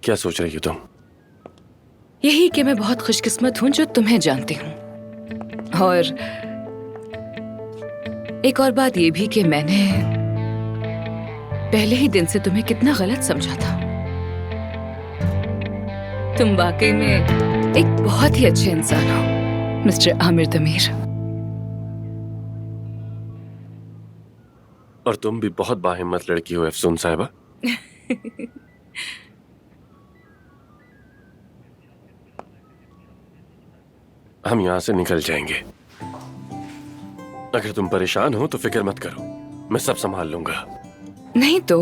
क्या सोच रही हो तुम? यही कि मैं बहुत खुशकिस्मत हूं जो तुम्हें जानती हूँ, और एक और बात ये भी कि मैंने पहले ही दिन से तुम्हें कितना गलत समझा था। तुम वाकई में एक बहुत ही अच्छे इंसान हो मिस्टर आमिर तमीर। और तुम भी बहुत बाहिम्मत लड़की हो अफसून साहिबा। हम यहां से निकल जाएंगे। अगर तुम परेशान हो तो फिक्र मत करो, मैं सब संभाल लूंगा। नहीं तो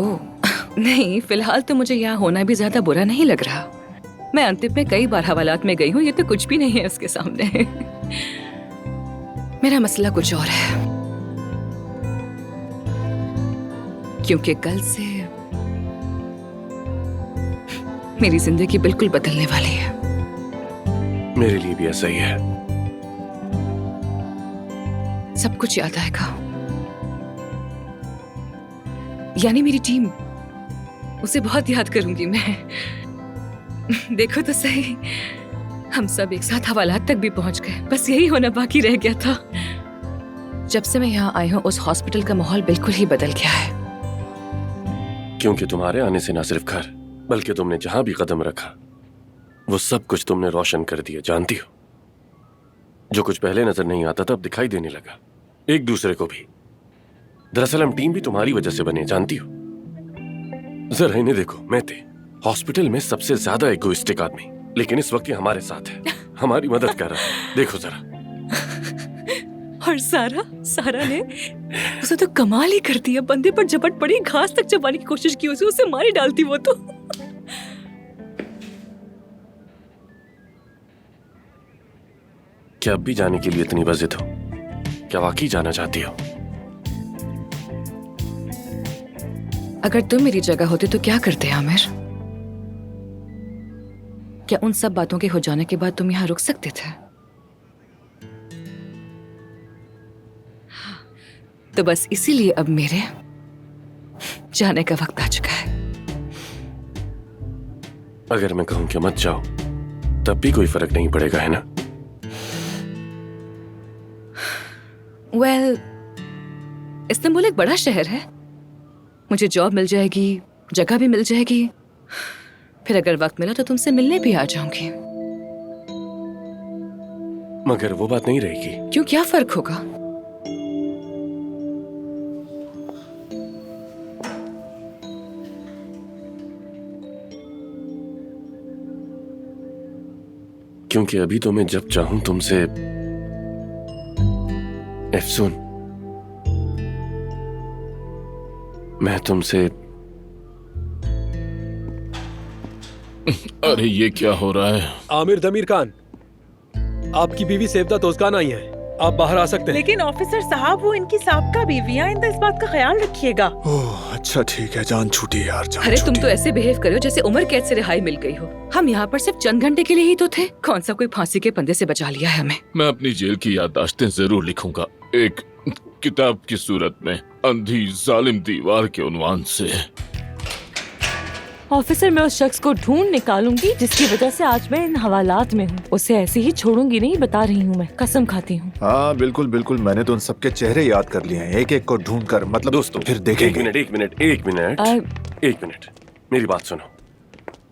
नहीं, फिलहाल तो मुझे यहाँ होना भी ज्यादा बुरा नहीं लग रहा। मैं अंतिम में कई बार हवालात में गई हूँ, ये तो कुछ भी नहीं है उसके सामने। मेरा मसला कुछ और है, क्योंकि कल से मेरी जिंदगी बिल्कुल बदलने वाली है। मेरे लिए भी ऐसा ही है। सब कुछ याद आएगा, यानी मेरी टीम, उसे बहुत याद करूंगी मैं। देखो तो सही, हम सब एक साथ हवालात तक भी पहुंच गए, बस यही होना बाकी रह गया था। जब से मैं यहाँ आई हूँ उस हॉस्पिटल का माहौल बिल्कुल ही बदल गया है। क्योंकि तुम्हारे आने से न सिर्फ घर, बल्कि तुमने जहां भी कदम रखा वो सब कुछ तुमने रोशन कर दिया। जानती हो, जो कुछ पहले नजर नहीं आता था अब दिखाई देने लगा, एक दूसरे को भी। दरअसल हम टीम भी तुम्हारी वजह से बने, जानती हो। जरा इन्हें देखो, मैं थे हॉस्पिटल में सबसे ज्यादा इगोइस्टिक आदमी, लेकिन इस वक्त ये हमारे साथ है, हमारी मदद कर रहा है। देखो जरा। और सारा ने उसे तो कमाल ही कर दिया। बंदे पर झपट पड़ी, घास तक चबाने की कोशिश की, उसे मारी डालती वो तो। क्या अब भी जाने के लिए इतनी बजिद हो? क्या वाकई जाना चाहती हो? अगर तुम मेरी जगह होते तो क्या करते आमिर? क्या उन सब बातों के हो जाने के बाद तुम यहाँ रुक सकते थे? तो बस इसीलिए अब मेरे जाने का वक्त आ चुका है। अगर मैं कहूं कि मत जाओ तब भी कोई फर्क नहीं पड़ेगा, है ना? इस्तांबुल एक बड़ा शहर है, मुझे जॉब मिल जाएगी, जगह भी मिल जाएगी, फिर अगर वक्त मिला तो तुमसे मिलने भी आ जाऊंगी। मगर वो बात नहीं रहेगी। क्यों, क्या फर्क होगा? क्योंकि अभी तो मैं जब चाहूं तुमसे अफसून, मैं तुमसे। अरे ये क्या हो रहा है? आमिर दमीर खान, आपकी बीवी सेवदा तोजकान आई है, आप बाहर आ सकते हैं। लेकिन ऑफिसर साहब, वो इनकी साबका बीवी है, इस बात का ख्याल रखिएगा। ओह अच्छा ठीक है, जान छूटी यार, जान अरे तुम छूटी। तो ऐसे बिहेव करो जैसे उम्र कैद से रिहाई मिल गई हो। हम यहाँ पर सिर्फ चंद घंटे के लिए ही तो थे, कौन सा कोई फांसी के पंदे से बचा लिया है हमें। मैं अपनी जेल की याददाश्तें जरूर लिखूंगा, एक किताब की सूरत में, अंधी जालिम दीवार के उन्वान से। ऑफिसर, मैं उस शख्स को ढूंढ निकालूंगी जिसकी वजह से आज मैं इन हवालात में हूँ। उसे ऐसे ही छोड़ूंगी नहीं, बता रही हूँ, मैं कसम खाती हूँ। हाँ बिल्कुल बिल्कुल, मैंने तो उन सबके चेहरे याद कर लिए हैं, एक एक को ढूंढ कर, मतलब दोस्तों फिर देखेंगे। एक मिनट, मेरी बात सुनो।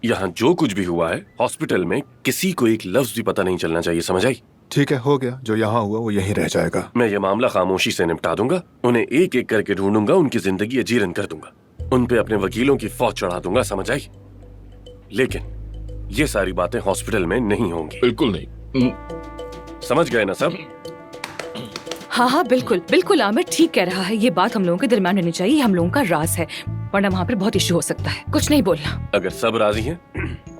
यहाँ जो कुछ भी हुआ है हॉस्पिटल में, किसी को एक लफ्ज भी पता नहीं चलना चाहिए, समझ आई? ठीक है, हो गया, जो यहाँ हुआ वो यहीं रह जाएगा। मैं ये मामला खामोशी से निपटा दूंगा, उन्हें एक एक करके ढूंढूंगा, उनकी जिंदगी अजीरन कर दूंगा, उन पे अपने वकीलों की फौज चढ़ा दूंगा, समझ आई? लेकिन ये सारी बातें हॉस्पिटल में नहीं होंगी। बिल्कुल नहीं। समझ गए ना सब? हाँ हाँ बिल्कुल बिल्कुल, आमिर ठीक कह रहा है। ये बात हम लोगों के दरमियान रहनी चाहिए, हम लोगों का राज है, वरना वहाँ पर बहुत इश्यू हो सकता है। कुछ नहीं बोलना। अगर सब राजी हैं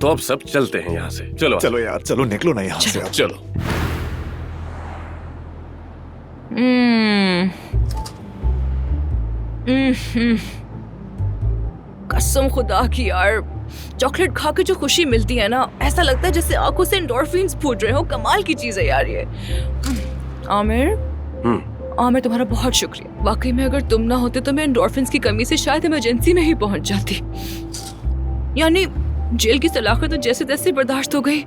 तो अब सब चलते हैं यहाँ से। चलो चलो यार, चलो निकलो ना यहाँ से अब। चलो। कसम खुदा की यार, चॉकलेट खा के जो खुशी मिलती है ना, ऐसा लगता है जैसे आंखों से एंडोर्फिन्स फूट रहे हो। कमाल की चीज है यार ये। आमिर, आमिर तुम्हारा बहुत शुक्रिया। वाकई में अगर तुम ना होते तो मैं एंडोर्फिन्स की कमी से शायद इमरजेंसी में ही पहुंच जाती। यानी जेल की सलाखत तो जैसे तैसे बर्दाश्त हो गई,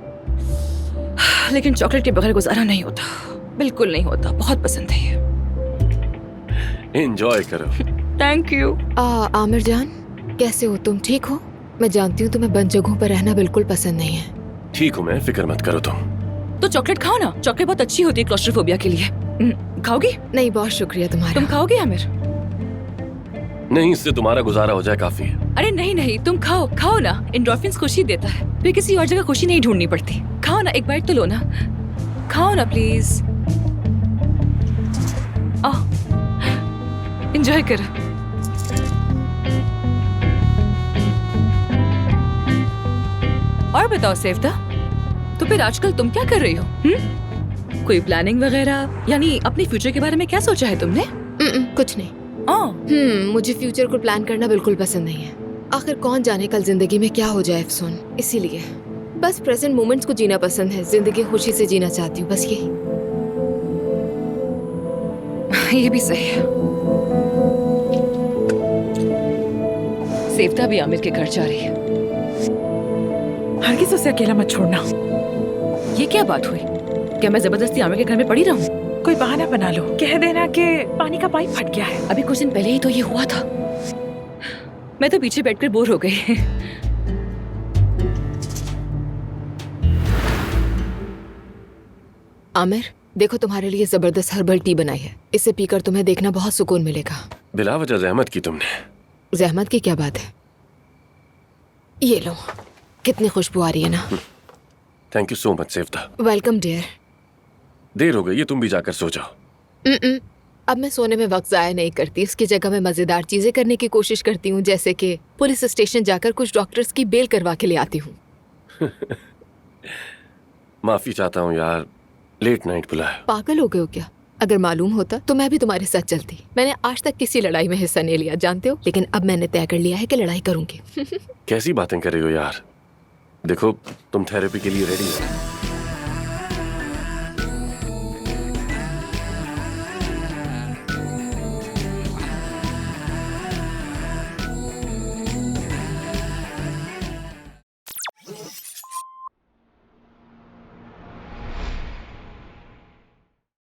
लेकिन चॉकलेट के बगैर गुजारा नहीं होता, बिल्कुल नहीं होता। बहुत पसंद है ये। एंजॉय करो। Thank you. आमिर जान, कैसे हो तुम? ठीक हो? मैं जानती हूँ तुम्हें बंद जगहों पर रहना बिल्कुल पसंद नहीं है। ठीक हूँ मैं, फिक्र मत करो तुम। तो चॉकलेट खाओ ना, चॉकलेट बहुत अच्छी होती है क्लॉस्ट्रोफोबिया के लिए। खाओगी? नहीं, बहुत शुक्रिया तुम्हारा। तुम खाओगे आमिर? नहीं, इससे तुम्हारा गुजारा हो जाए काफी है। अरे नहीं नहीं, तुम खाओ, खाओ ना। एंडोर्फिन्स खुशी देता है, फिर किसी और जगह खुशी नहीं ढूंढनी पड़ती। खाओ ना, एक बाइट तो लो ना। खाओ ना प्लीज। एंजॉय करो। और बताओ सेवता, तो फिर आजकल तुम क्या कर रही हो? कोई प्लानिंग वगैरह, यानी अपने फ्यूचर के बारे में क्या सोचा है तुमने? कुछ नहीं। मुझे फ्यूचर को प्लान करना बिल्कुल पसंद नहीं है। आखिर कौन जाने कल जिंदगी में क्या हो जाए अफसोन। इसीलिए बस प्रेजेंट मोमेंट्स को जीना पसंद है, जिंदगी खुशी से जीना चाहती हूँ, बस यही। ये भी सही है। सेवता भी आमिर के घर जा रही है। हरगिज उसे अकेला मत छोड़ना। ये क्या बात हुई? क्या मैं जबरदस्ती आमिर के घर में पड़ी रहूं? कोई बहाना बना लो, कह देना कि पानी का पाइप फट गया है। अभी कुछ दिन पहले ही तो ये हुआ था। मैं तो पीछे बैठकर बोर हो गई। आमिर, देखो तुम्हारे लिए जबरदस्त हर्बल टी बनाई है, इसे पीकर तुम्हें देखना बहुत सुकून मिलेगा। बिला वजह जहमत की तुमने। जहमत की क्या बात है? ये लो, कितनी खुशबू आ रही है ना। Thank you so much Sevta. Welcome dear. देर हो गई है, तुम भी जाकर सो जाओ। अब मैं सोने में वक्त जाया नहीं करती, उसकी जगह मैं मजेदार चीजें करने की कोशिश करती हूँ, जैसे कि पुलिस स्टेशन जाकर कुछ डॉक्टर्स की बेल करवा के ले आती हूँ। माफी चाहता हूँ यार, लेट नाइट बुलाया। पागल हो गए हो क्या? अगर मालूम होता तो मैं भी तुम्हारे साथ चलती। मैंने आज तक किसी लड़ाई में हिस्सा नहीं लिया, जानते हो, लेकिन अब मैंने तय कर लिया है कि लड़ाई करूंगी। कैसी बातें कर रही हो यार? देखो, तुम थेरेपी के लिए रेडी हो।